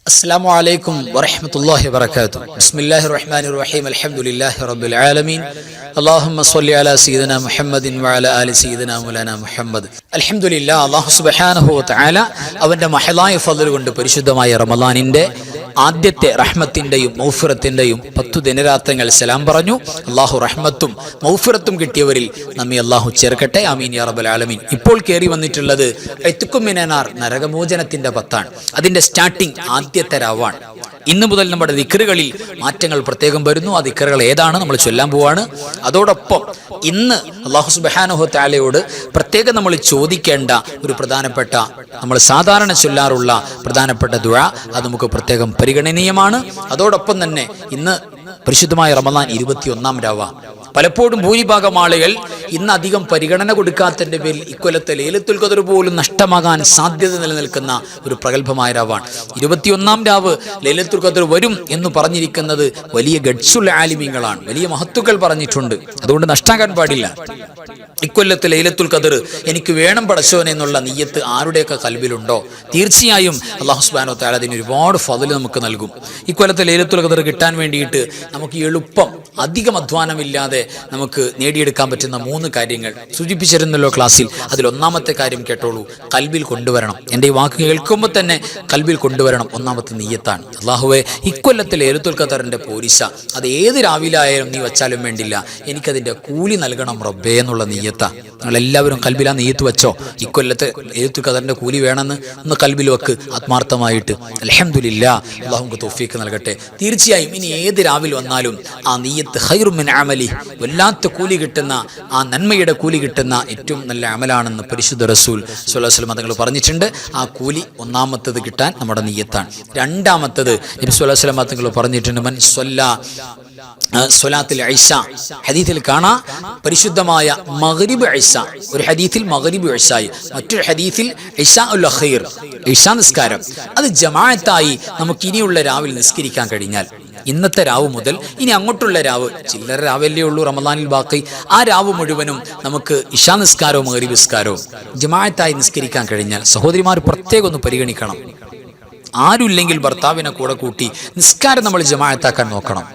അസ്സലാമു അലൈക്കും വറഹ്മത്തുള്ളാഹി വബറകാതുഹു. ബിസ്മില്ലാഹിർ റഹ്മാനിർ റഹീം. അൽഹംദുലില്ലാഹി റബ്ബിൽ ആലമീൻ. അല്ലാഹുമ്മ സ്വല്ലി അലാ സയ്യിദിനാ മുഹമ്മദിൻ വഅലാ ആലി സയ്യിദിനാ മൗലാനാ മുഹമ്മദ്. അൽഹംദുലില്ലാഹ്, അല്ലാഹു സുബ്ഹാനഹു വ തആല അവന്റെ മഹലായ ഫദ്ൽ കൊണ്ട് പരിശുദ്ധമായ റമളാനിന്റെ ആദ്യത്തെ റഹ്മത്തിന്റെയും മൗഫിറത്തിന്റെയും 10 ദിനരാത്രങ്ങൾ സലാം പറഞ്ഞു. അല്ലാഹു റഹ്മത്തും മൗഫിറത്തും കിട്ടിയവരിൽ നമ്മെ അല്ലാഹു ചേർക്കട്ടെ. ആമീൻ യാ റബ്ബൽ ആലമീൻ. ഇപ്പോൾ കയറി വന്നിട്ടുള്ളത് ഇത്ഖും മിനന്നാർ, നരകമോചനത്തിന്റെ 10 അതിന്റെ സ്റ്റാർട്ടിംഗ് ആദ്യത്തെ രാവാണ്. ഇന്ന് മുതൽ നമ്മുടെ ദിക്റുകളിൽ മാറ്റങ്ങൾ പ്രത്യേകം വരുന്നു. ആ ദിക്റുകൾ ഏതാണ് നമ്മൾ ചൊല്ലാൻ പോവാണ്. അതോടൊപ്പം ഇന്ന് അല്ലാഹു സുബ്ഹാനഹു വ തആലയോട് പ്രത്യേകം നമ്മൾ ചോദിക്കേണ്ട ഒരു പ്രധാനപ്പെട്ട, നമ്മൾ സാധാരണ ചൊല്ലാറുള്ള പ്രധാനപ്പെട്ട ദുആ, അത് നമുക്ക് പ്രത്യേകം പരിഗണനീയമാണ്. അതോടൊപ്പം തന്നെ ഇന്ന് പരിശുദ്ധമായ റമളാൻ 21-ാം രാവാണ്. പലപ്പോഴും ഭൂരിഭാഗം ആളുകൾ ഇന്ന് അധികം പരിഗണന കൊടുക്കാത്തതിന്റെ പേരിൽ ഇക്കൊല്ലത്തെ ലൈലത്തുൽ ഖദ്ർ പോലും നഷ്ടമാകാൻ സാധ്യത നിലനിൽക്കുന്ന ഒരു പ്രഗത്ഭമായ രാവാണ് 21-ാം രാവ്. ലൈലത്തുൽ ഖദ്ർ വരും എന്ന് പറഞ്ഞിരിക്കുന്നത് വലിയ ഗഡ്സുൽ ആലിമീങ്ങളാണ്, വലിയ മഹത്തുക്കൾ പറഞ്ഞിട്ടുണ്ട്. അതുകൊണ്ട് നഷ്ടാകാൻ പാടില്ല. ഇക്കൊല്ലത്തെ ലൈലത്തുൽ ഖദ്ർ എനിക്ക് വേണം പടച്ചോനെ എന്നുള്ള നിയ്യത്ത് ആരുടെയൊക്കെ കൽബിലുണ്ടോ, തീർച്ചയായും അല്ലാഹു സുബ്ഹാനഹു വ തആല അതിന് ഒരുപാട് ഫദ്ൽ നമുക്ക് നൽകും. ഇക്കൊല്ലത്തെ ലൈലത്തുൽ ഖദ്ർ കിട്ടാൻ വേണ്ടിയിട്ട് നമുക്ക് എളുപ്പം, അധികം അധ്വാനമില്ലാതെ നമുക്ക് നേടിയെടുക്കാൻ പറ്റുന്ന 3 കാര്യങ്ങൾ സൂചിപ്പിച്ചിരുന്നല്ലോ ക്ലാസ്സിൽ. അതിൽ ഒന്നാമത്തെ കാര്യം കേട്ടോളൂ, കൽബിൽ കൊണ്ടുവരണം. എൻ്റെ ഈ വാക്ക് കേൾക്കുമ്പോൾ തന്നെ കൽബിൽ കൊണ്ടുവരണം. ഒന്നാമത്തെ നിയ്യത്താണ്, അല്ലാഹുവേ ഇക്കൊല്ലത്തെ ലൈലത്തുൽ ഖദ്റിന്റെ പോരിശ അത് ഏത് രാവിലായാലും നീ വെച്ചാലും വേണ്ടില്ല, എനിക്കതിൻ്റെ കൂലി നൽകണം റബ്ബേ എന്നുള്ള നിയ്യത്ത. നിങ്ങളെല്ലാവരും കൽബിൽ ആ നിയ്യത്ത് വെച്ചോ. ഇക്കൊല്ലത്തെ ലൈലത്തുൽ ഖദ്റിന്റെ കൂലി വേണമെന്ന് ഒന്ന് കൽബിൽ വെക്ക് ആത്മാർത്ഥമായിട്ട്. അൽഹംദുലില്ലാഹ്, അല്ലാഹു നമുക്ക് തൗഫീഖ് നൽകട്ടെ. തീർച്ചയായും ഇനി ഏത് രാവിൽ വന്നാലും ആ നിയ്യത്ത് ഖൈറു മിൻ അമലി, വല്ലാത്ത കൂലി കിട്ടുന്ന, ആ നന്മയുടെ കൂലി കിട്ടുന്ന ഏറ്റവും നല്ല അമലാണെന്ന് പരിശുദ്ധ റസൂൽ സ്വല്ലല്ലാഹു അലൈഹി വസല്ലം തങ്ങൾ പറഞ്ഞിട്ടുണ്ട്. ആ കൂലി ഒന്നാമത്തത് കിട്ടാൻ നമ്മുടെ നിയ്യത്താണ്. രണ്ടാമത്തത് നബി സ്വല്ലല്ലാഹു അലൈഹി വസല്ലം തങ്ങൾ പറഞ്ഞിട്ടുണ്ട്, മൻ സ്വല്ലാ സ്വലാത്തുൽ ഇശ, ഹദീസിൽ കാണാം പരിശുദ്ധമായ മഗ്രിബ് ഇശ. ഒരു ഹദീസിൽ മഗ്രിബ് ഇശായി, മറ്റൊരു ഹദീസിൽ ഇശാഉൽ അഖീർ, ഇശ നിസ്കാരം. അത് ജമാഅത്തായി നമുക്ക് ഇനിയുള്ള രാവിൽ നിസ്കരിക്കാൻ കഴിഞ്ഞാൽ, ഇന്നത്തെ രാവ് മുതൽ ഇനി അങ്ങോട്ടുള്ള രാവ്, ചില്ലറ രാവല്ലേ ഉള്ളൂ റമളാനിൽ ബാക്കി, ആ രാവ് മുഴുവനും നമുക്ക് ഇശാ നിസ്കാരവും മഗ്രിബ് നിസ്കാരവും ജമാഅത്തായി നിസ്കരിക്കാൻ കഴിഞ്ഞാൽ, സഹോദരിമാർ പ്രത്യേകം ഒന്ന് പരിഗണിക്കണം. ആരുമില്ലെങ്കിൽ ഭർത്താവിനെ കൂടെ കൂട്ടി നിസ്കാരം നമ്മൾ ജമാഅത്താക്കാൻ നോക്കണം.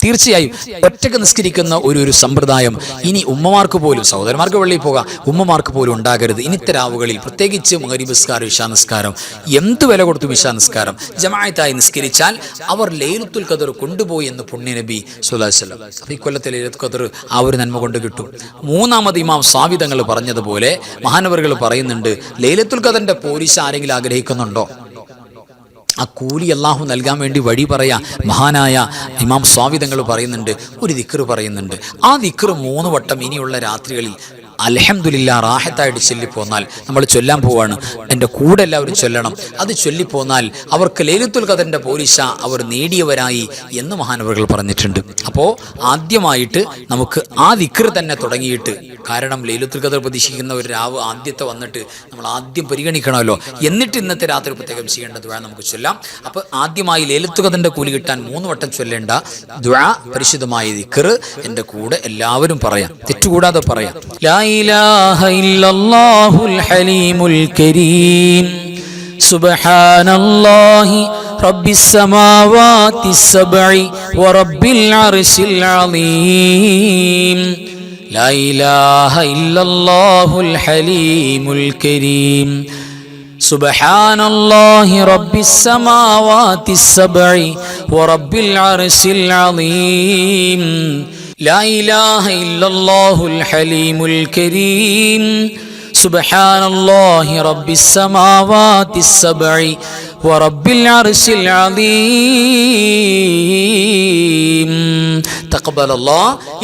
തീർച്ചയായും ഒറ്റക്ക് നിസ്കരിക്കുന്ന ഒരു സമ്പ്രദായം ഇനി ഉമ്മമാർക്ക് പോലും, സഹോദരന്മാർക്ക് പള്ളിയിൽ പോകാം, ഉമ്മമാർക്ക് പോലും ഉണ്ടാകരുത്. ഇന്നത്തെ രാവുകളിൽ പ്രത്യേകിച്ച് മഗ്രിബ് നിസ്കാരം, ഇശാ നിസ്കാരം, എന്ത് വില കൊടുത്തും ഇശാ നിസ്കാരം ജമാഅത്തായി നിസ്കരിച്ചാൽ അവർ ലൈലത്തുൽ ഖദ്ർ കൊണ്ടുപോയി എന്ന് പുണ്യ നബി സ്വല്ലല്ലാഹു അലൈഹി വസല്ലം. അപ്പോൾ ഈ കൊല്ലത്തെ ലൈലത്തുൽ ഖദ്ർ ആ ഒരു നന്മ കൊണ്ട് കിട്ടും. മൂന്നാമത് ഇമാം സാവി തങ്ങൾ പറഞ്ഞതുപോലെ മഹാനവറുകൾ പറയുന്നുണ്ട്, ലൈലത്തുൽ ഖദ്റിന്റെ പോരിശ ആരെങ്കിലും ആഗ്രഹിക്കുന്നുണ്ടോ, ആ കൂലി അല്ലാഹു നൽകാൻ വേണ്ടി വഴി പറയാ മഹാനായ ഇമാം സ്വാമി തങ്ങൾ പറയുന്നുണ്ട്, ഒരു ദിക്ർ പറയുന്നുണ്ട്. ആ ദിക്ർ 3 വട്ടം ഇനിയുള്ള രാത്രികളിൽ അൽഹംദുലില്ലാ റാഹത്തായിട്ട് ചൊല്ലിപ്പോന്നാൽ, നമ്മൾ ചൊല്ലാൻ പോവാണ്, എൻ്റെ കൂടെ എല്ലാവരും ചൊല്ലണം. അത് ചൊല്ലിപ്പോന്നാൽ അവർക്ക് ലൈലത്തുൽ ഖദ്റിന്റെ പോരിശ അവർ നേടിയവരായി എന്ന് മഹാനവറുകൾ പറഞ്ഞിട്ടുണ്ട്. അപ്പോൾ ആദ്യമായിട്ട് നമുക്ക് ആ ദിക്ർ തന്നെ തുടങ്ങിയിട്ട്, കാരണം ലൈലത്തുൽ ഖദ്ർ പ്രതീക്ഷിക്കുന്ന ഒരു രാവ് ആദ്യത്തെ വന്നിട്ട് നമ്മൾ ആദ്യം പരിഗണിക്കണമല്ലോ, എന്നിട്ട് ഇന്നത്തെ രാത്രി പ്രത്യേകം ചെയ്യേണ്ട ദുആ നമുക്ക് ചൊല്ലാം. അപ്പോൾ ആദ്യമായി ലൈലത്തുൽ ഖദ്റിന്റെ കൂലി കിട്ടാൻ 3 വട്ടം ചൊല്ലേണ്ട ദുആ, പരിശുദ്ധമായ ദിക്ർ എൻ്റെ കൂടെ എല്ലാവരും പറയാം, തെറ്റുകൂടാതെ പറയാം. ലാ ഇലാഹ ഇല്ലല്ലാഹുൽ ഹലീമുൽ കരീം, സുബ്ഹാനല്ലാഹി റബ്ബിസ് സമാവാതിസ് സബ്ഇ വറബ്ബിൽ അർശിൽ അളീം. ലാ ഇലാഹ ഇല്ലല്ലാഹുൽ ഹലീമുൽ കരീം, സുബ്ഹാനല്ലാഹി റബ്ബിസ് സമാവാതിസ് സബ്ഇ വറബ്ബിൽ അർശിൽ അളീം. لا إله إلا الله الحليم الكريم، سبحان الله رب السماوات السبع ورب العرش العظيم.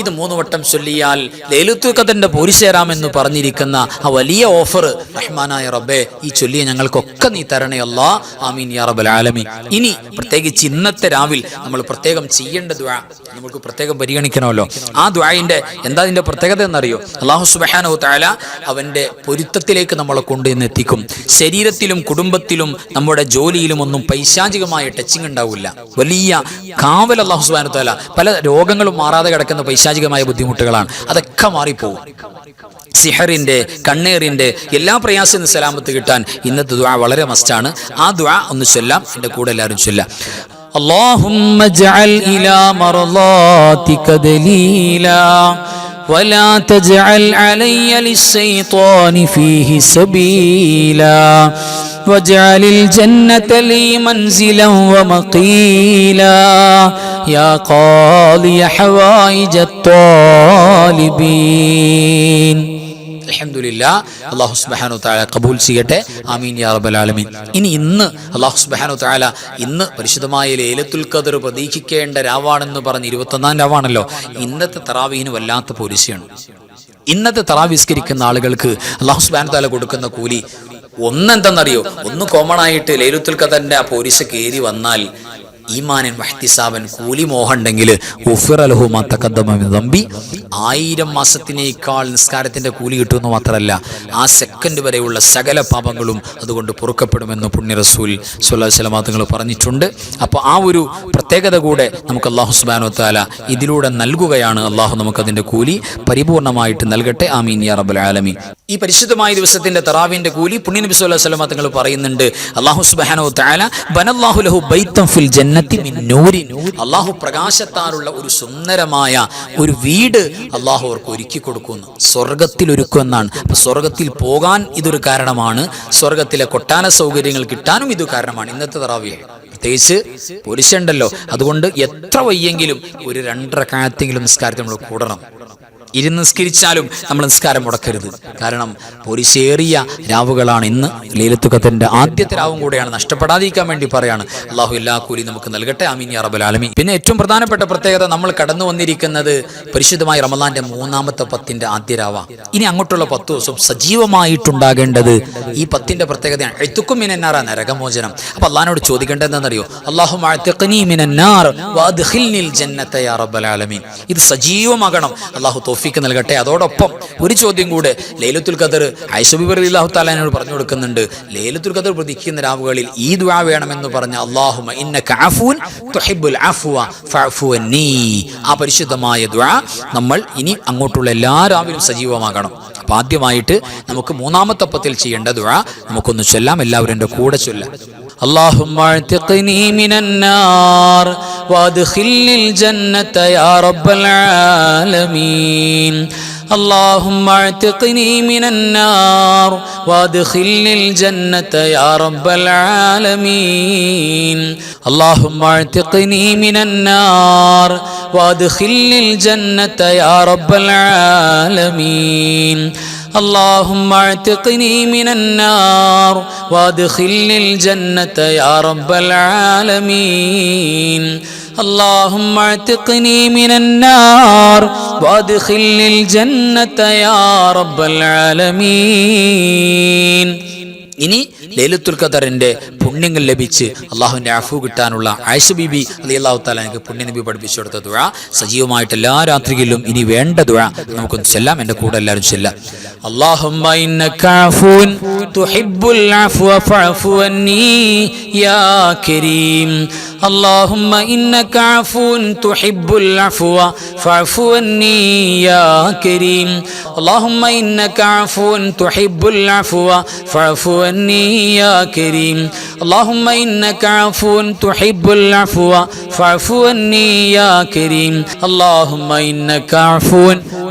ഇത് 3 വട്ടം ചൊല്ലിയാൽ ലൈലത്തുൽ ഖദ്റിന്റെ പോരിശേരാമെന്ന് പറഞ്ഞിരിക്കുന്ന ആ വലിയ ഓഫർ റഹ്മാനായ റബ്ബേ ഈ ചൊല്ലിയ ഞങ്ങൾക്കൊക്കെ നീ തരണേ അല്ലാ. ആമീൻ യാ റബ്ബൽ ആലമീൻ. ഇനി പ്രത്യേകിച്ച് ഇന്നത്തെ രാവിൽ നമ്മൾ പ്രത്യേകം ചെയ്യേണ്ട ദുആ നമുക്ക് പ്രത്യേകം പരിഗണിക്കണമല്ലോ. ആ ദുആഇന്റെ എന്താ അതിന്റെ പ്രത്യേകത എന്നറിയോ? അല്ലാഹു സുബ്ഹാനഹു വ തആല അവന്റെ പൊരുത്തത്തിലേക്ക് നമ്മളെ കൊണ്ടുവന്ന് എത്തിക്കും. ശരീരത്തിലും കുടുംബത്തിലും നമ്മുടെ ജോലിയിലും ഒന്നും പൈശാചികമായ ടച്ചിങ് ഉണ്ടാവില്ല. വലിയ കാവൽ അല്ലാഹു സുബ്ഹാനഹു വ തആല. പല രോഗങ്ങളും മാറാതെ കിടക്കുന്ന പൈശാചികമായ ബുദ്ധിമുട്ടുകളാണ്, അതൊക്കെ മാറിപ്പോകും. സിഹറിന്റെ, കണ്ണേറിന്റെ എല്ലാ പ്രയാസവും സലാമത്ത് കിട്ടാൻ ഇന്നത്തെ ദുആ വളരെ മസ്റ്റാണ്. ആ ദുആ ഒന്ന് ചൊല്ലാം, എൻ്റെ കൂടെ എല്ലാവരും ചൊല്ലാം. اللهم اجعل إلى مرضاتك دليلا ولا تجعل علي للشيطان فيه سبيلا واجعل الجنة لي منزلا ومقيلا يا قاضي حوائج الطالبين. അൽഹംദുലില്ലാഹ്. അല്ലാഹു സുബ്ഹാനഹു വ തആല ഖബൂൽ ചെയ്യട്ടെ. ആമീൻ യാ റബ്ബൽ ആലമീൻ. ഇനി ഇന്ന് അല്ലാഹു സുബ്ഹാനഹു വ തആല ഇന്ന് പരിശുദ്ധമായ ലൈലത്തുൽ ഖദർ പ്രതീക്ഷിക്കേണ്ട രാവാണെന്ന് പറഞ്ഞ് 21-ാം രാവാണല്ലോ. ഇന്നത്തെ തറാവീഹിന് വല്ലാത്ത പോലീസിയാണ്. ഇന്നത്തെ തറാവീഹ് നിസ്കരിക്കുന്ന ആളുകൾക്ക് അല്ലാഹു സുബ്ഹാനഹു വ തആല കൊടുക്കുന്ന കൂലി ഒന്നെന്തെന്നറിയോ? ഒന്ന് കോമൺ ആയിട്ട് ലൈലത്തുൽ ഖദറിന്റെ ആ പോലീസ് കയറി വന്നാൽ ഈമാനൻ വഹ്തിസാബൻ കൂലി മോഹമുണ്ടെങ്കിൽ 1000 മാസത്തിനേക്കാൾ നിസ്കാരത്തിന്റെ കൂലി കിട്ടുമെന്ന് മാത്രമല്ല, ആ സെക്കൻഡ് വരെയുള്ള സകല പാപങ്ങളും അതുകൊണ്ട് പൊറുക്കപ്പെടുമെന്ന് പുണ്യ റസൂൽ സ്വല്ലല്ലാഹു അലൈഹി വസല്ലം തങ്ങൾ പറഞ്ഞിട്ടുണ്ട്. അപ്പോൾ ആ ഒരു പ്രത്യേകത കൂടെ നമുക്ക് അല്ലാഹു സുബ്ഹാനഹു വ തആല ഇതിലൂടെ നൽകുകയാണ്. അല്ലാഹു നമുക്കതിന്റെ കൂലി പരിപൂർണമായിട്ട് നൽകട്ടെ. ആമീൻ യാ റബ്ബൽ ആലമീൻ. ഈ പരിശുദ്ധമായ ദിവസത്തിന്റെ തറാവീഹിന്റെ കൂലി പുണ്യ നബി സ്വല്ലല്ലാഹു അലൈഹി വസല്ലം തങ്ങൾ പറയുന്നുണ്ട്. അല്ലാഹു സുബ്ഹാനഹു വ തആല ബനല്ലാഹു ലഹു ബൈതൻ ഫിൽ ജന്ന, അള്ളാഹു പ്രകാശത്താലുള്ള ഒരു സുന്ദരമായ ഒരു വീട് അള്ളാഹു അവർക്ക് ഒരുക്കി കൊടുക്കുന്നു, സ്വർഗത്തിൽ ഒരുക്കുമെന്നാണ്. അപ്പൊ സ്വർഗത്തിൽ പോകാൻ ഇതൊരു കാരണമാണ്, സ്വർഗത്തിലെ കൊട്ടാര സൗകര്യങ്ങൾ കിട്ടാനും ഇത് കാരണമാണ്. ഇന്നത്തെ തറാവീഹ് പ്രത്യേകിച്ച് പുരുഷണ്ടല്ലോ, അതുകൊണ്ട് എത്ര വയ്യെങ്കിലും ഒരു 2 റക്അത്തെങ്കിലും നിസ്കാരത്തിൽ നമ്മൾ കൂടണം. ഇരുന്ന് നിസ്കരിച്ചാലും നമ്മൾ നിസ്കാരം മുടക്കരുത്. കാരണം പോലീസേറിയ രാവുകളാണ് ഇന്ന്. ലൈലത്തുൽ ഖദറിന്റെ ആദ്യത്തെ രാവും കൂടെയാണ്, നഷ്ടപ്പെടാതിരിക്കാൻ വേണ്ടി പറയാണ്. അള്ളാഹു എല്ലാ കൂലി നമുക്ക് നൽകട്ടെ. ആമീൻ യാ റബ്ബൽ ആലമീൻ. പിന്നെ ഏറ്റവും പ്രധാനപ്പെട്ട പ്രത്യേകത, നമ്മൾ കടന്നു വന്നിരിക്കുന്നത് പരിശുദ്ധമായ റമളാന്റെ 3-ാമത്തെ 10ന്റെ ആദ്യ രാവാണ്. ഇനി അങ്ങോട്ടുള്ള 10 ദിവസം സജീവമായിട്ടുണ്ടാകേണ്ടത് ഈ 10ന്റെ പ്രത്യേകതയാണ്. ഇഅ്തിഖും മിനന്നാർ, നരകമോചനം. അപ്പൊ അള്ളാഹിനോട് ചോദിക്കേണ്ടത് എന്താണെന്നറിയോ? അല്ലാഹുമ്മ അഅ്തിഖ്നി മിനന്നാർ വഅദ്ഖിൽനിൽ ജന്നത യാ റബ്ബൽ ആലമീൻ. ഇത് സജീവമാകണം. അല്ലാഹു തൗഫീഖ് നൽകട്ടെ. അതോടൊപ്പം ഒരു ചോദ്യം കൂടെ, ലൈലത്തുൽ ഖദർ ആയിഷ ബിബി റളിയല്ലാഹു തആല അൻഹയോട് പറഞ്ഞു കൊടുക്കുന്നുണ്ട്. ലൈലത്തുൽ ഖദർ പ്രതീക്ഷിക്കുന്ന രാവുകളിൽ ഈ ദുആ വേണമെന്ന് പറഞ്ഞ അല്ലാഹുമ്മ ഇന്നക അഫൂൻ തുഹിബ്ബുൽ അഫ്വ ഫഅഫു അന്നി. ആ പരിശുദ്ധമായ ദുആ നമ്മൾ ഇനി അങ്ങോട്ടുള്ള എല്ലാ രാവിലും സജീവമാകണം. അപ്പോൾ ആദ്യമായിട്ട് നമുക്ക് 3-ാമത്തെ 10ൽ ചെയ്യേണ്ട ദുആ നമുക്കൊന്ന് ചൊല്ലാം. എല്ലാവരും എൻ്റെ കൂടെ ചൊല്ലാം. اللهم اعتقني من النار وادخلني الجنة يا رب العالمين. اللهم اعتقني من النار وادخلني الجنة يا رب العالمين. اللهم اعتقني من النار وادخلني الجنة يا رب العالمين. اللهم اعتقني من النار وادخلني الجنة يا رب العالمين. اللهم اعتقني من النار وادخلني الجنة يا رب العالمين. ഇനി ലൈലത്തുൽ ഖദറിന്റെ പുണ്യങ്ങൾ ലഭിച്ച് അള്ളാഹുവിന്റെ അഫു കിട്ടാനുള്ള ആയിഷ ബീബി റളിയല്ലാഹു തആല എനിക്ക് പുണ്യനബി പഠിപ്പിച്ചു കൊടുത്ത ദുആ സജീവമായിട്ട് എല്ലാ രാത്രികളിലും ഇനി വേണ്ട ദുആ നമുക്കൊന്ന് ചൊല്ലാം. എൻ്റെ കൂടെ എല്ലാവരും ചൊല്ലാം. اللهم إنك عفو تحب العفو فاعف عني يا كريم. اللهم إنك عفو تحب العفو فاعف عني يا كريم. اللهم إنك عفو تحب العفو فاعف عني يا كريم. اللهم إنك عفو تحب العفو فاعف عني يا كريم. اللهم إنك عفو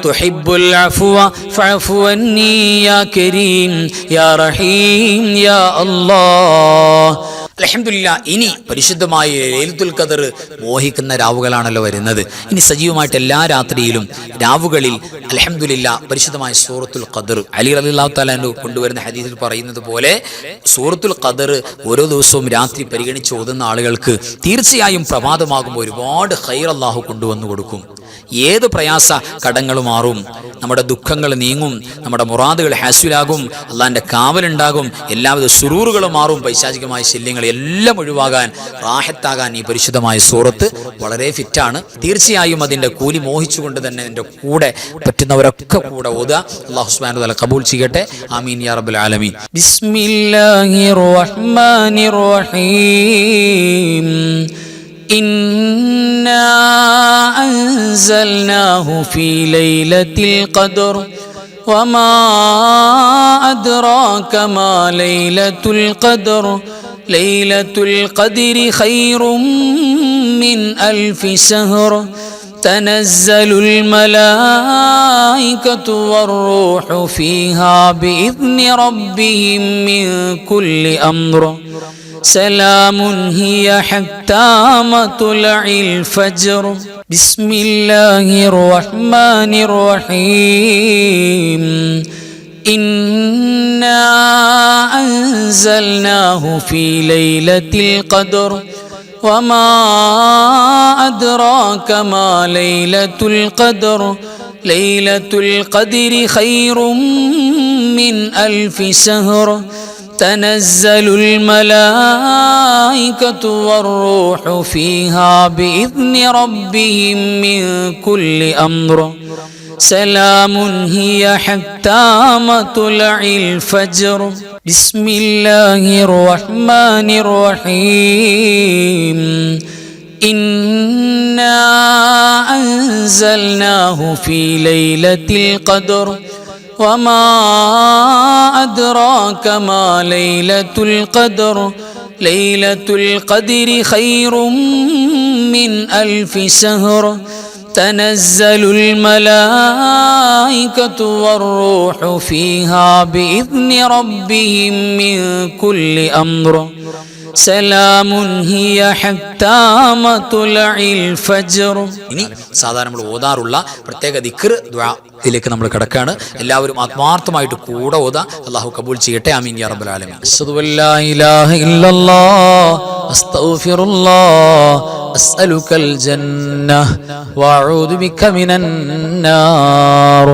تحب العفو فاعف عني يا كريم يا رحيم يا الله. അൽഹംദുലില്ലാഹ്. ഇനി പരിശുദ്ധമായ ലൈലത്തുൽ ഖദർ മോഹിക്കുന്ന രാവുകളാണല്ലോ വരുന്നത്. ഇനി സജീവമായിട്ട് എല്ലാ രാത്രിയിലും രാവുകളിൽ അൽഹംദുലില്ലാഹ് പരിശുദ്ധമായ സൂറത്തുൽ ഖദർ അലി റളിയല്ലാഹു തആല അൻഹു കൊണ്ടുവരുന്ന ഹദീസിൽ പറയുന്നത് പോലെ സൂറത്തുൽ ഖദർ ഓരോ ദിവസവും രാത്രി പരിഗണിച്ച് ഓതുന്ന ആളുകൾക്ക് തീർച്ചയായും പ്രഭാതമാകുമ്പോൾ ഒരുപാട് ഖൈർ അല്ലാഹു കൊണ്ടുവന്നു കൊടുക്കും. ഏത് പ്രയാസ കടങ്ങൾ മാറും, നമ്മുടെ ദുഃഖങ്ങൾ നീങ്ങും, നമ്മുടെ മുറാദുകൾ ഹാസിലാകും, അള്ളാഹിന്റെ കാവലുണ്ടാകും, എല്ലാവിധ സുറൂറുകളും മാറും, പൈശാചികമായ ശല്യങ്ങൾ എല്ലാം ഒഴിവാകാൻ റാഹത്താകാൻ ഈ പരിശുദ്ധമായ സൂറത്ത് വളരെ ഫിറ്റാണ്. തീർച്ചയായും അതിന്റെ കൂലി മോഹിച്ചുകൊണ്ട് തന്നെ എൻ്റെ കൂടെ പറ്റുന്നവരൊക്കെ കൂടെ ഓതുക. അല്ലാഹു സുബ്ഹാനഹു വ തആല ഖബൂൽ ചെയ്യട്ടെ. ആമീൻ യാ റബ്ബൽ ആലമീൻ. ബിസ്മില്ലാഹിർ റഹ്മാനിർ റഹീം. إنا أنزلناه في ليلة القدر وما أدراك ما ليلة القدر ليلة القدر خير من 1000 شهر تنزل الملائكة والروح فيها بإذن ربهم من كل أمر سلام هي حتى مطلع الفجر بسم الله الرحمن الرحيم إنا أنزلناه في ليلة القدر وما أدراك ما ليلة القدر ليلة القدر خير من 1000 شهر تنزل الملائكة والروح فيها بإذن ربهم من كل أمر سلام هي حتى مطلع الفجر بسم الله الرحمن الرحيم إنا أنزلناه في ليلة القدر وما أدراك ما ليلة القدر ليلة القدر خير من 1000 شهر تنزل الملائكة والروح فيها بإذن ربهم من كل أمر سلام هي حتى مطلع الفجر. ഇനി സാധാരണ നമ്മൾ ഓതാറുള്ള പ്രത്യേക ദിക്ർ ദുആ ഇതിലേക്ക് നമ്മൾ കടക്കാണ്. എല്ലാവരും ആത്മാർത്ഥമായിട്ട് കൂടെ ഓതാ. അല്ലാഹു കബൂൽ ചെയ്യട്ടെ. ആമീൻ യാ റബ്ബൽ ആലമീൻ. അശ്ഹദു അല്ലാ ഇലാഹ ഇല്ലല്ലാഹ് അസ്തഗ്ഫിറുല്ലാഹ് അസ്അലുകൽ ജന്നഹ് വഅഊദു ബിക മിനൻ നാർ.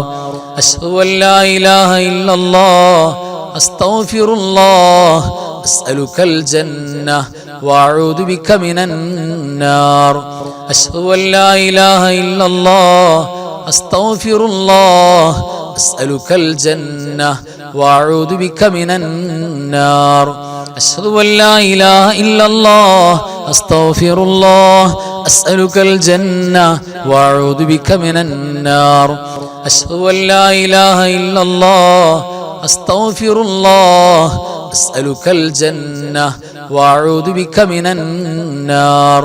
അശ്ഹദു അല്ലാ ഇലാഹ ഇല്ലല്ലാഹ് അസ്തഗ്ഫിറുല്ലാഹ് أسألك الجنة وأعوذ بك من النار. أشهد أن لا إله إلا الله أستغفر الله أسألك الجنة وأعوذ بك من النار. أشهد أن لا إله إلا الله أستغفر الله أسألك الجنة وأعوذ بك من النار. أشهد أن لا إله إلا الله أستغفر الله أسألك الجنة وأعوذ بك من النار.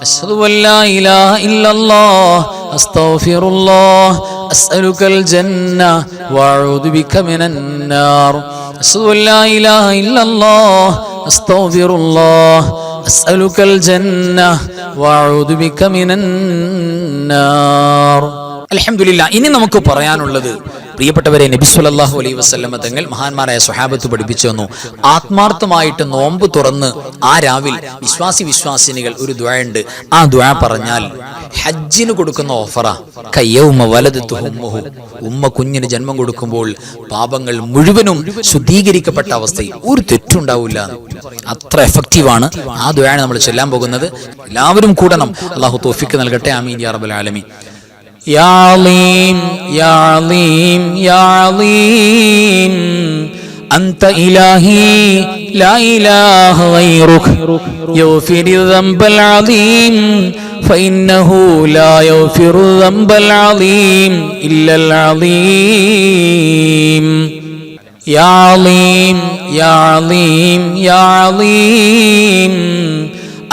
أشهد أن لا إله إلا الله أستغفر الله أسألك الجنة وأعوذ بك من النار. أشهد أن لا إله إلا الله أستغفر الله أسألك الجنة وأعوذ بك من النار. അൽഹംദുലില്ലാ. ഇനി നമുക്ക് പറയാനുള്ളത്, പ്രിയപ്പെട്ടവരെ, നബി സല്ലല്ലാഹു അലൈഹി വസല്ലമ തങ്ങൾ മഹാന്മാരായ സ്വഹാബത്ത് പഠിപ്പിച്ചു തന്നു. ആത്മാർത്ഥമായിട്ട് നോമ്പ് തുറന്ന് ആ രാവിൽ വിശ്വാസിനികൾ ഒരു ദുആ ഉണ്ട്. ആ ദുആ പറഞ്ഞാൽ ഹജ്ജിന് കൊടുക്കുന്ന ഓഫറാ. കയ്യൗമ വലദത്തു ഉമ്മുഹു, ഉമ്മ കുഞ്ഞിന് ജന്മം കൊടുക്കുമ്പോൾ പാപങ്ങൾ മുഴുവനും ശുദ്ധീകരിക്കപ്പെട്ട അവസ്ഥയിൽ ഒരു തെറ്റുണ്ടാവില്ല. അത്ര എഫക്റ്റീവാണ്. ആ ദുആ നമ്മൾ ചൊല്ലാൻ പോകുന്നത്. എല്ലാവരും കൂടണം. അല്ലാഹു തൗഫീഖ് നൽകട്ടെ. ആമീൻ യാ റബ്ബൽ ആലമീൻ. يا عظيم يا عظيم يا عظيم أنت إلهي لا إله غيرك يغفر الذنب العظيم فإنه لا يغفر الذنب العظيم إلا العظيم. يا عظيم يا عظيم يا عظيم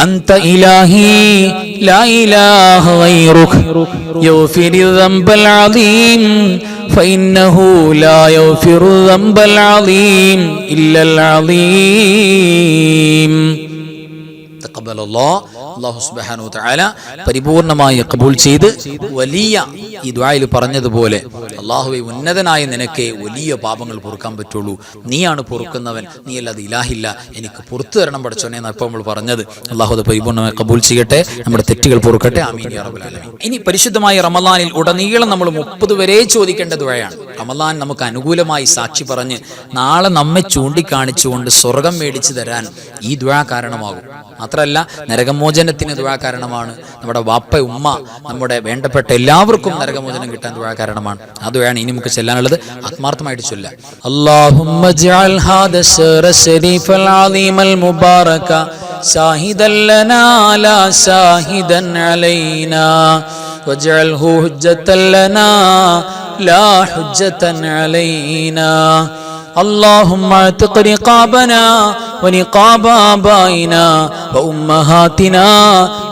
أنت إلهي لا إله غيرك يغفر الذنب العظيم فإنه لا يغفر الذنب العظيم إلا العظيم. تقبل الله. അല്ലാഹു സുബ്ഹാനഹു വ തആല പരിപൂർണമായി കബൂൽ ചെയ്ത് വലിയ ഈ ദുആയിൽ പറഞ്ഞതുപോലെ, അല്ലാഹുവേ, ഉന്നതനായ നിനക്ക് വലിയ പാപങ്ങൾ പൊറുക്കാൻ പറ്റുള്ളൂ. നീയാണ് പൊറുക്കുന്നവൻ, നീ അല്ലാതെ ഇലാഹില്ല, എനിക്ക് പുറത്തു തരണം പടച്ചോനെ എന്നാണ് ഇപ്പോൾ നമ്മൾ പറഞ്ഞത്. അല്ലാഹു അത് പരിപൂർണമായി കബൂൽ ചെയ്യട്ടെ, നമ്മുടെ തെറ്റുകൾ പൊറുക്കട്ടെ. ആമീൻ യാ റബ്ബൽ ആലമീൻ. ഇനി പരിശുദ്ധമായ റമളാനിൽ ഉടനീളം നമ്മൾ 30 വരെ ചോദിക്കേണ്ട ദുആയാണ്. റമളാൻ നമുക്ക് അനുകൂലമായി സാക്ഷി പറഞ്ഞ് നാളെ നമ്മെ ചൂണ്ടിക്കാണിച്ചുകൊണ്ട് സ്വർഗം മേടിച്ചു തരാൻ ഈ ദുആ കാരണമാകും. മാത്രമല്ല, നരകമോചനത്തിന് ദുആ കാരണമാണ്. നമ്മുടെ വാപ്പ ഉമ്മ നമ്മുടെ വേണ്ടപ്പെട്ട എല്ലാവർക്കും നരകമോചനം കിട്ടാൻ ദുആ കാരണമാണ്. ആ ദുആയാണ് ഇനി നമുക്ക് ചെല്ലാനുള്ളത്. ആത്മാർത്ഥമായിട്ട് ചൊല്ലാം. അല്ലാഹുമ്മ ജഅൽ ഹാദാ ശഹ്റ ശരീഫൽ അളീമൽ മുബാറക ഷാഹിദൻ ലനാ ലാ ഷാഹിദൻ അലൈനാ വജഅൽഹു ഹുജ്ജത്തൻ ലനാ لا حجة علينا اللهم اعتق رقابنا ونقاب آبائنا وأمهاتنا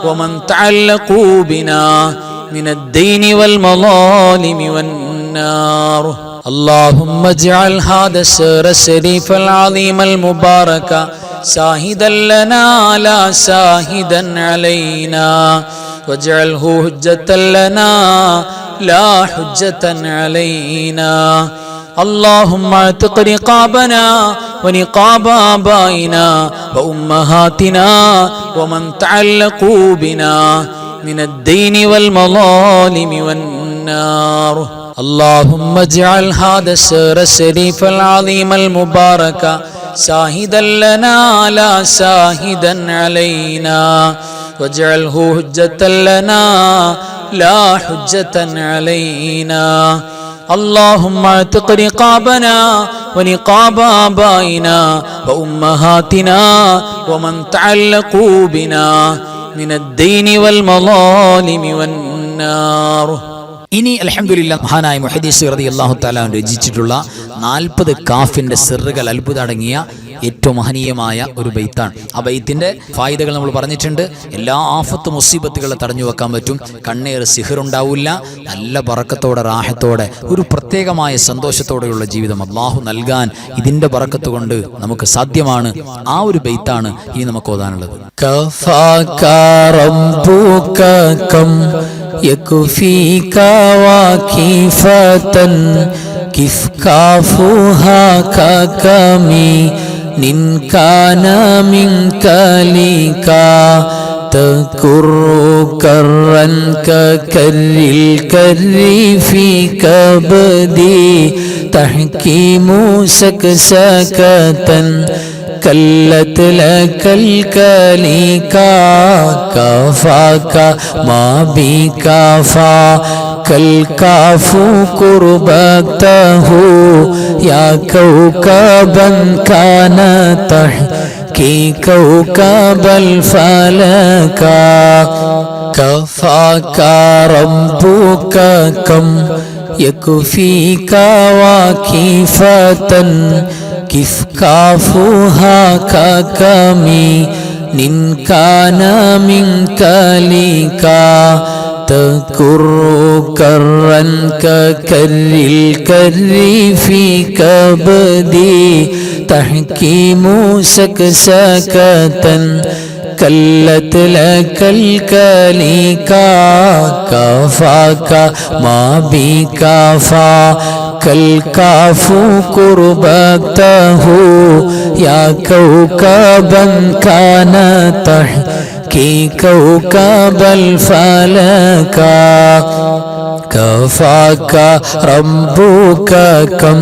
ومن تعلقوا بنا من الدين والمظالم والنار اللهم اجعل هذا الشهر الشريف العظيم المبارك شاهدا لنا لا شاهدا علينا واجعله حجة لنا لا حجة علينا اللهم اعتق رقابنا ونقاب آبائنا وأمهاتنا ومن تعلقوا بنا من الدين والمظالم والنار اللهم اجعل هذا الشهر الشريف العظيم المبارك شاهدا لنا لا شاهدا علينا واجعله حجة لنا لا حجة علينا اللهم اعتق رقابنا ونقاب آبائنا وأمهاتنا ومن تعلقوا بنا من الدين والمظالم والنار ഇനി അൽഹംദുലില്ലാഹ് മഹാനായ മുഹദ്ദിസ് റളിയല്ലാഹു തആല രചിച്ചിട്ടുള്ള 40 കാഫിന്റെ സിറുകൾ അത്ഭുതം അടങ്ങിയ ഏറ്റവും മഹനീയമായ ഒരു ബൈത്താണ്. ആ ബൈത്തിന്റെ ഫായിദകൾ നമ്മൾ പറഞ്ഞിട്ടുണ്ട്. എല്ലാ ആഫത്ത് മുസീബത്തുകളെ തടഞ്ഞു വെക്കാൻ പറ്റും. കണ്ണേറ് സിഹറുണ്ടാവില്ല. നല്ല ബറക്കത്തോടെ റാഹത്തോടെ ഒരു പ്രത്യേകമായ സന്തോഷത്തോടെയുള്ള ജീവിതം അല്ലാഹു നൽകാൻ ഇതിന്റെ ബറക്കത്ത് കൊണ്ട് നമുക്ക് സാധ്യമാണ്. ആ ഒരു ബൈത്താണ് ഇനി നമുക്ക് ഓതാനുള്ളത്. يكفيك واكفة كيف كافوها ككمي نن كان منك ليكا تكر كرا ككر الكر في كبدي تحكيم سكسكة كلت لك الكليكا كفاك ما بكفا كالكاف قربته يا كوكبا كان تحكي كوكب الفلكا كفاك ربك كم يكفيك واكفة كيف كافوها ككمي نن كان منك ليكا تكر كرا ككر الكر في كبدي تحكيم سكسكة كلت لك الكليكا كفاك ما بكفا كالكاف قربته يا كوكبا كان تحكي كوكب الفلكا كفاك ربك كم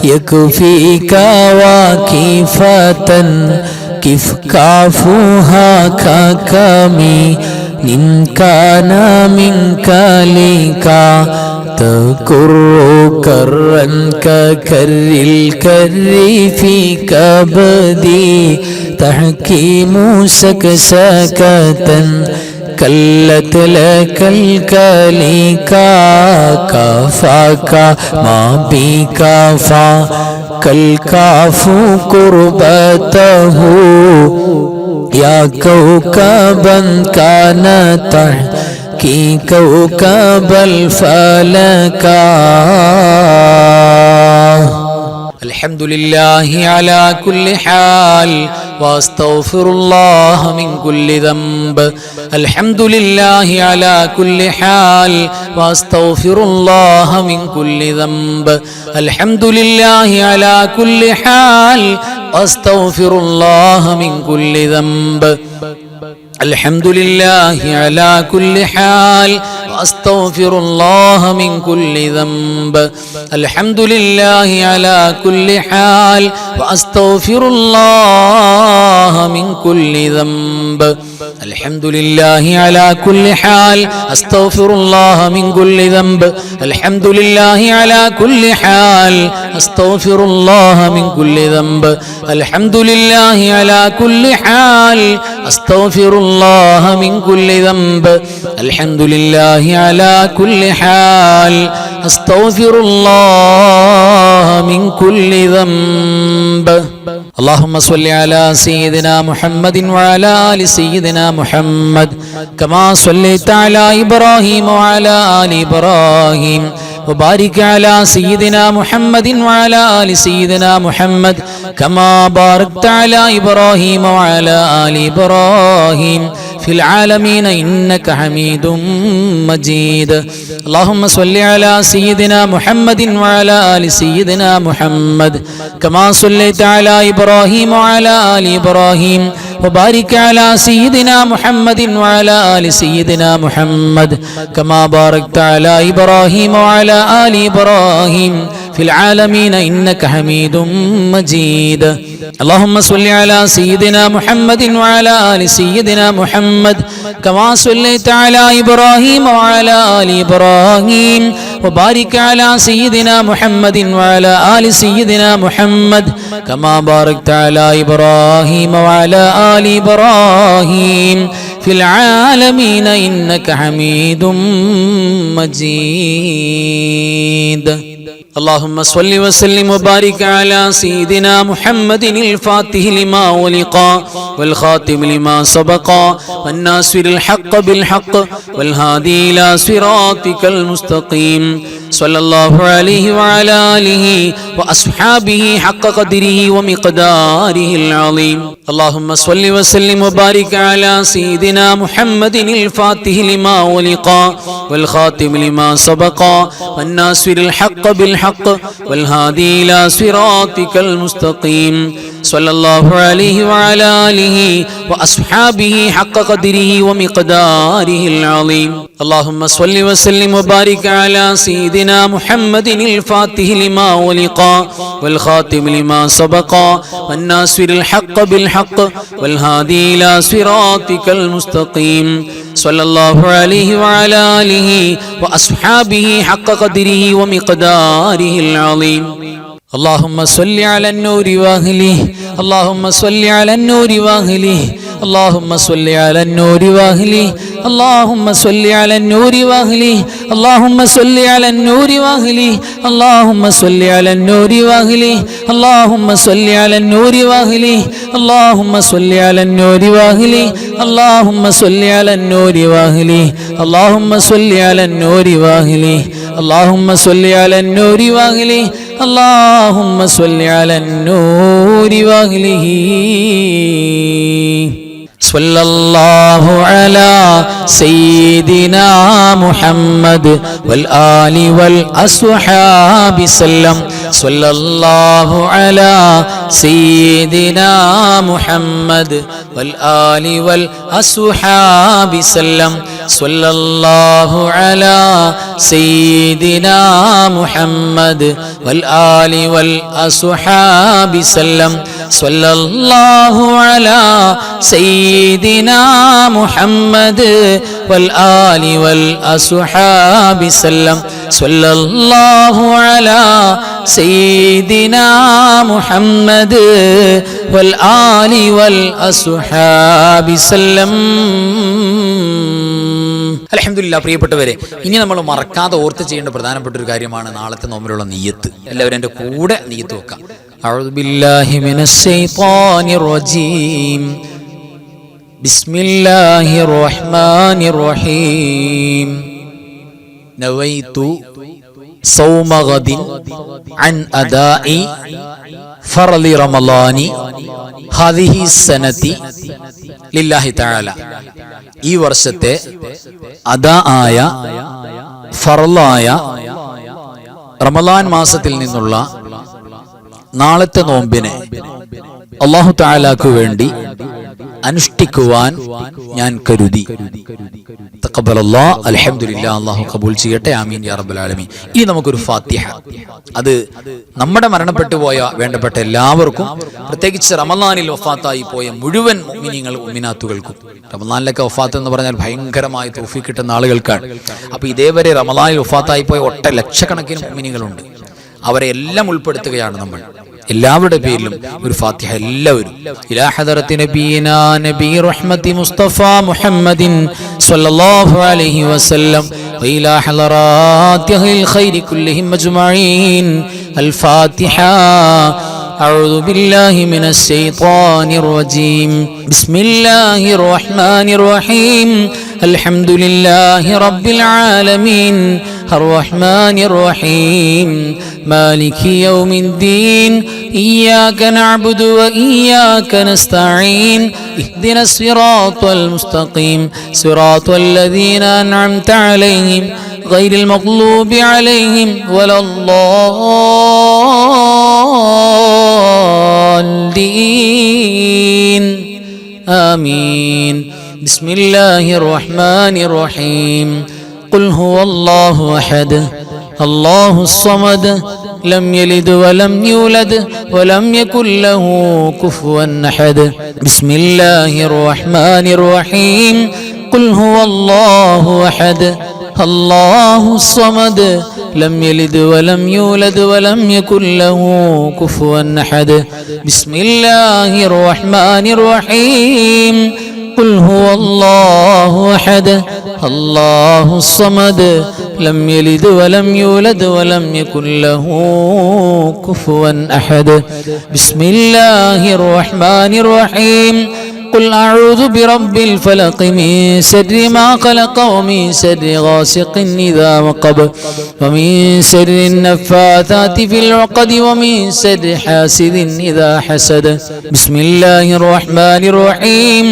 يكفيك واكفة كيف كافوها ككمي نن كان منك ليكا تكر كرا ككر الكر في كبدي تحكيم سكسكة كلت لك الكليكا كفاك ما بكفا كالكاف قربته يا كوكبا كان تحكي كوكب الفلكا الحمد لله على كل حال واستغفر الله من كل ذنب الحمد لله على كل حال واستغفر الله من كل ذنب الحمد لله على كل حال واستغفر الله من كل ذنب الحمد لله على كل حال واستغفر الله من كل ذنب الحمد لله على كل حال واستغفر الله من كل ذنب الحمد لله على كل حال استغفر الله من كل ذنب الحمد لله على كل حال استغفر الله من كل ذنب الحمد لله على كل حال استغفر الله من كل ذنب الحمد لله على كل حال അസ്തഗ്ഫിറുല്ലാഹ മിൻ കുല്ലി ദംബ്. اللهم صل على سيدنا محمد وعلى آل سيدنا محمد كما صليت على إبراهيم وعلى آل إبراهيم وبارك على سيدنا محمد وعلى آل سيدنا محمد كما باركت على إبراهيم وعلى آل إبراهيم في العالمين إنك حميد مجيد. اللهم صل على سيدنا محمد وعلى آل سيدنا محمد كما صليت على إبراهيم وعلى آل إبراهيم وبارك على سيدنا محمد وعلى آل سيدنا محمد كما باركت على إبراهيم وعلى آل إبراهيم في العالمين إنك حميد مجيد. اللهم صل على سيدنا محمد وعلى آل سيدنا محمد كما صليت على إبراهيم وعلى آل إبراهيم وبارك على سيدنا محمد وعلى آل سيدنا محمد كما باركت على إبراهيم وعلى آل إبراهيم في العالمين إنك حميد مجيد. اللهم صل وسلم وبارك على سيدنا محمد الفاتح لما ولق والخاتم لما سبق والناصر الحق بالحق والهادي إلى صراطك المستقيم صلى الله عليه وعلى آله وأصحابه حق قدره ومقداره العظيم. اللهم صل وسلم وبارك على سيدنا محمد الفاتح لما ولق والخاتم لما سبق والناصر الحق بالحق والهادي إلى صراطك المستقيم صلى الله عليه وعلى آله وأصحابه حق قدره ومقداره العظيم. اللهم صل وسلم وبارك على سيدنا محمد الفاتح لما ولق والخاتم لما سبق والناصر الحق بالحق والهادي إلى صراطك المستقيم صلى الله عليه وعلى آله وأصحابه حق قدره ومقداره العظيم. اللهم صل على النور واهله. اللهم صل على النور واهله. اللهم صل على النور واهله. اللهم صل على النور واهله. اللهم صل على النور واهله. اللهم صل على النور واهله. اللهم صل على النور واهله. اللهم صل على النور واهله. اللهم صل على النور واهله. اللهم صل على النور واهله. اللهم صل على النور واهله. اللهم صل على النور واهله. صلى الله على سيدنا محمد والآل والأصحاب سلم. صلى الله على سيدنا محمد والآل والأصحاب سلم. صلى الله على سيدنا محمد والآل والأصحاب سلم. صلى الله على سيدنا محمد والآل والأصحاب سلم. صلى الله على سيدنا محمد والآل والأصحاب سلم. അൽഹംദുലില്ലാഹ്. പ്രിയപ്പെട്ടവരെ, ഇനി നമ്മൾ മറക്കാതെ ഓർത്ത് ചെയ്യേണ്ട പ്രധാനപ്പെട്ട ഒരു കാര്യമാണ് നാളത്തെ നോമ്പിലുള്ള നിയ്യത്ത്. എല്ലാവരും എൻ്റെ കൂടെ നിയ്യത്ത് വെക്കാം. അഊദു ബില്ലാഹി മിനശ് ശൈത്വാനിർ റജീം. ബിസ്മില്ലാഹിർ റഹ്മാനിർ റഹീം. നവൈതു സൗമ ഗദിൻ അൻ അദാഇ ഫർളി റമളാനി ഹാദിഹി സനതി ലില്ലാഹി തആല. ഈ വർഷത്തെ അദാ ആയ ഫർളായ റമളാൻ മാസത്തിൽ നിന്നുള്ള നാളത്തെ നോമ്പിനെ അല്ലാഹു തആലാക്ക് വേണ്ടി അനുഷ്ഠിക്കുവാൻ ഞാൻ കരുതി. തഖബ്ബലല്ലാഹ്. അൽഹംദുലില്ലാഹ്. അല്ലാഹു ഖബൂൽ ചെയ്യട്ടെ. ആമീൻ യാ റബ്ബൽ ആലമീൻ. ഇനി നമുക്കൊരു ഫാത്തിഹ. അത് നമ്മുടെ മരണപ്പെട്ടു പോയ വേണ്ടപ്പെട്ട എല്ലാവർക്കും, പ്രത്യേകിച്ച് റമളാനിൽ വഫാത്തായി പോയ മുഴുവൻ മുഅ്മിനീങ്ങൾ മുഅ്മിനാത്തുകൾക്കും. റമളാനിലൊക്കെ വഫാത്ത് എന്ന് പറഞ്ഞാൽ ഭയങ്കരമായ തൗഫീഖ് കിട്ടുന്ന ആളുകൾക്കാണ്. അപ്പോൾ ഇതേവരെ റമളാനിൽ വഫാത്തായി പോയ ലക്ഷക്കണക്കിന് മുഅ്മിനീങ്ങളുണ്ട്. അവരെ എല്ലാം ഉൾപ്പെടുത്തുകയാണ് നമ്മൾ. എല്ലാവരുടെ പേരിലും ഒരു ഫാത്തിഹ എല്ലാവരും. ഇലാ ഹദറത്തി നബിയിനാ നബി റഹ്മത്തി മുസ്തഫ മുഹമ്മദിൻ സ്വല്ലല്ലാഹു അലൈഹി വസല്ലം وإلى حضرات أهل الخير كلهم أجمعين. الفاتحة. أعوذ بالله من الشيطان الرجيم. بسم الله الرحمن الرحيم. الحمد لله رب العالمين الرحمن الرحيم مالك يوم الدين إياك نعبد وإياك نستعين اهدنا الصراط المستقيم صراط الذين أنعمت عليهم غير المغضوب عليهم ولا الضالين آمين. بسم الله الرحمن الرحيم. قل هو الله أحد الله الصمد لم يلد ولم يولد ولم يكن له كفوا أحد. بسم الله الرحمن الرحيم. قل هو الله أحد الله الصمد لم يلد ولم يولد ولم يكن له كفوا أحد. بسم الله الرحمن الرحيم. قل هو الله أحد الله الصمد لم يلد ولم يولد ولم يكن له كفوا أحد. بسم الله الرحمن الرحيم. قل أعوذ برب الفلق من شر ما خلق ومن شر غاسق إذا وقب ومن شر النفاثات في العقد ومن شر حاسد إذا حسد. بسم الله الرحمن الرحيم.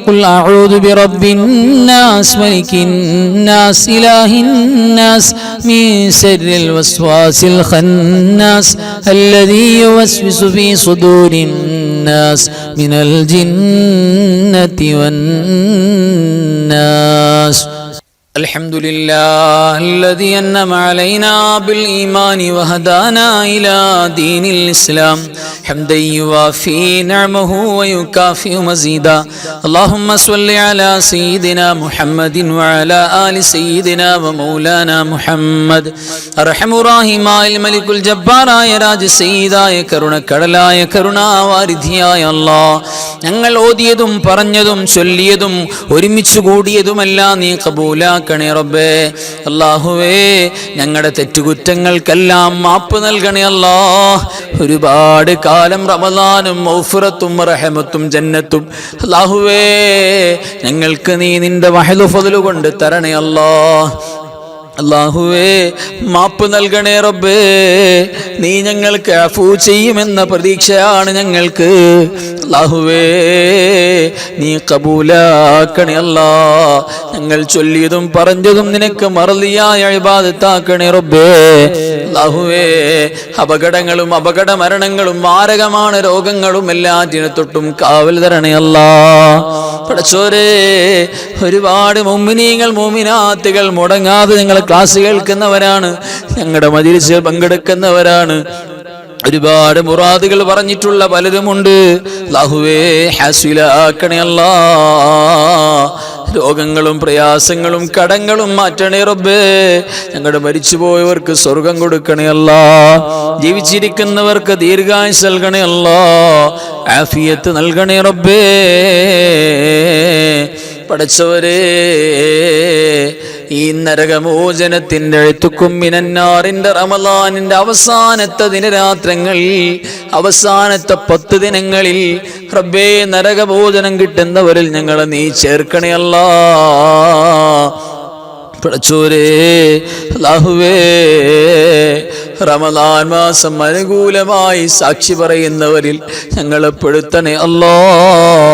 قل أعوذ برب الناس ملك الناس إله الناس من شر الوسواس الخناس الذي يوسوس في صدور الناس من الجنة والناس. الحمد لله الذي أنعم علينا بالإيمان وهدانا إلى دين الإسلام حمدا يوافي نعمه ويكافئ مزيدا. اللهم صل على سيدنا محمد وعلى آل سيدنا ومولانا محمد. അർഹമുറാഹിമായ മലിക്കുൽ ജബ്ബാറായ രാജസയ്യിദായ കരുണക്കടലായ കരുണാവാരിധിയായ അല്ലാഹ്, ഞങ്ങൾ ഓതിയതും പറഞ്ഞതും ചൊല്ലിയതും ഒരുമിച്ച് കൂടിയതുമെല്ലാം നീ കബൂലാക്കണേ റബ്ബേ. അല്ലാഹുവേ, ഞങ്ങളുടെ തെറ്റുകുറ്റങ്ങൾക്കെല്ലാം മാപ്പ് നൽകണേ അല്ലാഹ്. ഒരുപാട് കാലം റമദാനും മഗ്ഫിറത്തും റഹമത്തും ജന്നത്തും അല്ലാഹുവേ ഞങ്ങൾക്ക് നീ നിന്റെ വഹദു ഫദ്ലു കൊണ്ട് തരണേ അല്ലാഹ്. അല്ലാഹുവേ, മാപ്പ് നൽകണേ റബ്ബേ. നീ ഞങ്ങൾക്ക് അഫൂ ചെയ്യുമെന്ന പ്രതീക്ഷയാണ് ഞങ്ങൾക്ക്. അല്ലാഹുവേ, നീ കബൂലാക്കണേ അല്ലാഹ്. ഞങ്ങൾ ചൊല്ലിയതും പറഞ്ഞതും നിനക്ക് മർളിയായ ഇബാദത്താക്കണേ റബ്ബേ. അല്ലാഹുവേ, അപകടങ്ങളും അപകട മരണങ്ങളും മാരകമാണ് രോഗങ്ങളും എല്ലാറ്റിനെ തൊട്ടും കാവൽ തരണേ അല്ലാഹ്. പടച്ചോരേ, ഒരുപാട് മുഅ്മിനീങ്ങൾ മുഅ്മിനാത്തുകൾ മുടങ്ങാതെ ഞങ്ങൾ ക്ലാസ് കേൾക്കുന്നവരാണ്, ഞങ്ങളുടെ മജ്‌ലിസിൽ പങ്കെടുക്കുന്നവരാണ്. ഒരുപാട് മുറാദുകൾ പറഞ്ഞിട്ടുള്ള പലരുമുണ്ട്. അല്ലാഹുവേ, ഹാസിലാക്കണേ അല്ലാഹ്. രോഗങ്ങളും പ്രയാസങ്ങളും കടങ്ങളും മാറ്റണേ റബ്ബേ. ഞങ്ങളുടെ മരിച്ചുപോയവർക്ക് സ്വർഗം കൊടുക്കണേ അല്ലാഹ്. ജീവിച്ചിരിക്കുന്നവർക്ക് ദീർഘായുസ്സ് നൽകണേ അല്ലാഹ്. ആഫിയത്ത് നൽകണേ റബ്ബേ. പടച്ചവരേ, ഈ നരകമോചനത്തിന്റെ എഴുത്തുക്കും മിനന്നാറിന്റെ റമളാനിന്റെ അവസാനത്തെ ദിനരാത്രങ്ങളിൽ, അവസാനത്തെ 10 ദിനങ്ങളിൽ റബ്ബേ, നരകമോചനം കിട്ടുന്നവരിൽ ഞങ്ങളെ നീ ചേർക്കണേ അല്ലാഹ്. പടച്ചോരേ, അല്ലാഹുവേ, റമളാൻ മാസം അനുകൂലമായി സാക്ഷി പറയുന്നവരിൽ ഞങ്ങളെ പെടുത്തണേ അല്ലാഹ്.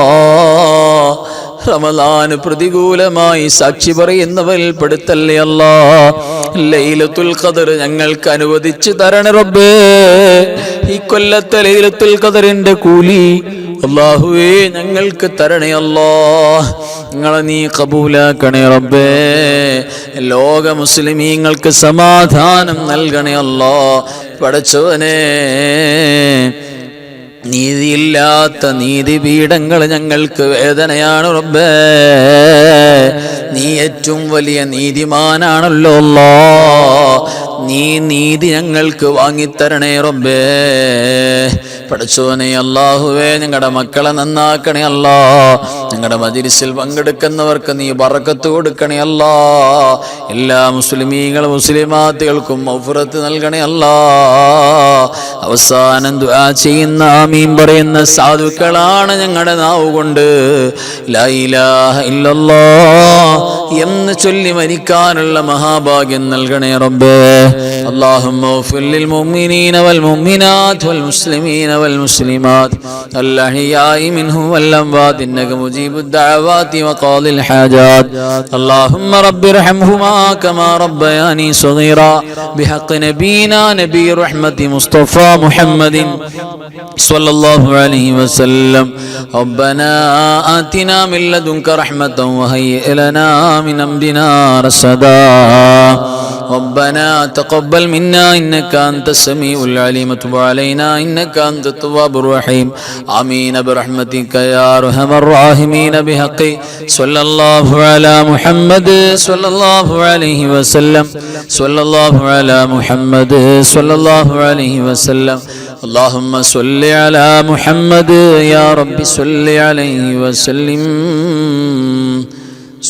റമളാൻ പ്രതികൂലമായി സാക്ഷി പറയുന്നവരിൽ പെടുത്തല്ലേ അല്ലാഹ്. ലൈലത്തുൽ ഖദർ ഞങ്ങൾക്ക് അനുവദിച്ചു തരണേ റബ്ബേ. ഈ കൊല്ലത്തെ ലൈലത്തുൽ ഖദറിന്റെ കൂലി അല്ലാഹുവേ ഞങ്ങൾക്ക് തരണേ അല്ലാഹ്. ഞങ്ങളെ നീ കബൂലാക്കണേ റബ്ബേ. ലോക മുസ്ലിമീങ്ങൾക്ക് സമാധാനം നൽകണേ അല്ലാഹ്. പടച്ചവനേ, നീതിയില്ലാത്ത നീതിപീഠങ്ങൾ ഞങ്ങൾക്ക് വേദനയാണ് റബ്ബേ. നീ ഏറ്റവും വലിയ നീതിമാനാണല്ലോ അല്ലാഹ്. നീ നീതി ഞങ്ങൾക്ക് വാങ്ങിത്തരണേ റബ്ബേ. പടച്ചോനെ, അല്ലാഹുവേ, ഞങ്ങളുടെ മക്കളെ നന്നാക്കണേ അല്ലാഹ്. ഞങ്ങളുടെ മജ്‌ലിസിൽ പങ്കെടുക്കുന്നവർക്ക് നീ ബറക്കത്ത് കൊടുക്കണേ അല്ലാ. എല്ലാ മുസ്ലിമീങ്ങളും മുസ്ലിമാത്തുകൾക്കും മഗ്ഫിറത്ത് നൽകണേ അല്ലാ. അവസാനം ദുആ ചെയ്യുന്ന ആമീൻ പറയുന്ന സാധുക്കളാണ് ഞങ്ങളുടെ നാവ് കൊണ്ട് ലാ ഇലാഹ ഇല്ലല്ലാഹ് എന്ന് ചൊല്ലി മരിക്കാനുള്ള മഹാഭാഗ്യം നൽകണേ റബ്ബേ. اللهم اغفر للمؤمنين والمؤمنات والمسلمين والمسلمات الأحياء منهم والأموات إنك مجيب الدعوات وقاضي الحاجات. اللهم رب ارحمهما كما ربياني صغيرا بحق نبينا نبي رحمة مصطفى محمد صلى الله عليه وسلم. ربنا آتنا من لدنك رحمة وهيئ لنا من أمرنا رشدا. ربنا تقبل منا إنك أنت السميع العليم وتب علينا إنك أنت التواب الرحيم. آمين برحمتك يا أرحم الراحمين بحق صلى الله على محمد صلى الله عليه وسلم. صلى الله على محمد صلى الله عليه وسلم. اللهم صل على محمد يا رب صل عليه وسلم.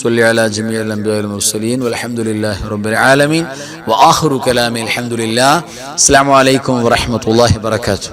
صل على جميع الأنبياء والمرسلين والحمد لله رب العالمين. وآخر كلامي الحمد لله. السلام عليكم ورحمة الله وبركاته.